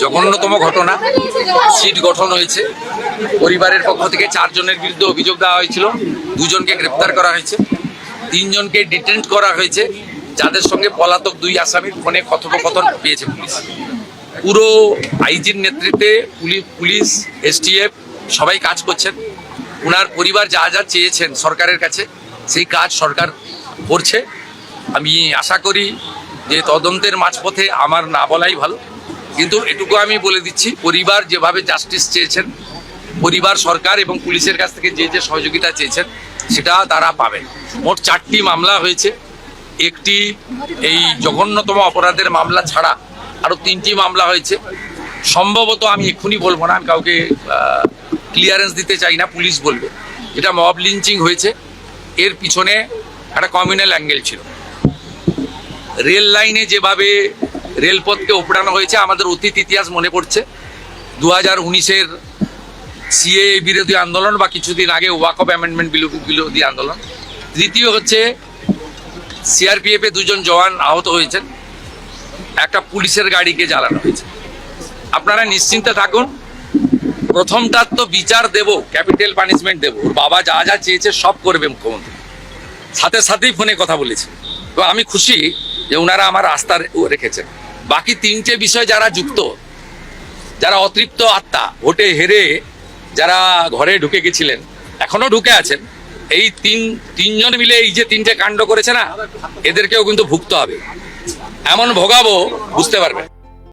জঘন্যতম ঘটনা। সিট গঠন হয়েছে, পরিবারের পক্ষ থেকে 4 জনের বিরুদ্ধে অভিযোগ দেওয়া হয়েছিল, 2 জনকে গ্রেপ্তার করা হয়েছে, 3 জনকে ডিটেন্ট করা হয়েছে, যাদের সঙ্গে পলাতক 2 আসামির ফোনে কথোপকথন পেয়েছে পুলিশ। পুরো আইজির নেতৃত্বে পুলিশ, এসটিএফ সবাই কাজ করছেন। ওনার পরিবার যা যা চেয়েছেন সরকারের কাছে সেই কাজ সরকার করছে। আমি আশা করি যে তদন্তের মাঝপথে আমার না বলাই ভালো, কিন্তু এটুকু আমি বলে দিচ্ছি, পরিবার যেভাবে জাস্টিস চেয়েছেন, পরিবার সরকার এবং পুলিশের কাছ থেকে যে যে সহযোগিতা চেয়েছেন সেটা তারা পাবেন। মোট 4টি মামলা হয়েছে। একটি এই জঘন্যতম অপরাধের মামলা ছাড়া আরও 3টি মামলা হয়েছে। সম্ভবত আমি এক্ষুনি বলবো না, আমি কাউকে ক্লিয়ারেন্স দিতে চাই না, পুলিশ বলবে। এটা মব লিঞ্চিং হয়েছে, এর পিছনে একটা কমিউনাল অ্যাঙ্গেল ছিল। রেল লাইনে যেভাবে রেলপথকে উপড়ানো হয়েছে, আমাদের অতীত ইতিহাস মনে পড়ছে। 2019-এর সিএ বিরোধী আন্দোলন বা কিছুদিন আগে ওয়াকফ অ্যামেন্ডমেন্ট বিরোধী আন্দোলন। তৃতীয় হচ্ছে সিআরপিএফে 2 জন জওয়ান আহত হয়েছেন, একটা পুলিশের গাড়িকে জ্বালানো হয়েছে। আপনারা নিশ্চিন্তে থাকুন, প্রথমটার তো বিচার দেব, ক্যাপিটাল পানিশমেন্ট দেব। ওর বাবা যা যা চেয়েছে সব করবে মুখ্যমন্ত্রী, সাথেই ফোনে কথা বলেছে। তো আমি খুশি যে ওনারা আমার আস্থা রেখেছেন। বাকি 3টে বিষয় যারা যুক্ত, যারা অতৃপ্ত আত্মা, ভোটে হেরে যারা ঘরে ঢুকে গেছিলেন, এখনো ঢুকে আছেন, এই তিনজন মিলে এই যে 3টে কাণ্ড করেছে না, এদেরকেও কিন্তু ভুগতে হবে। এমন ভোগাবো, বুঝতে পারবেন।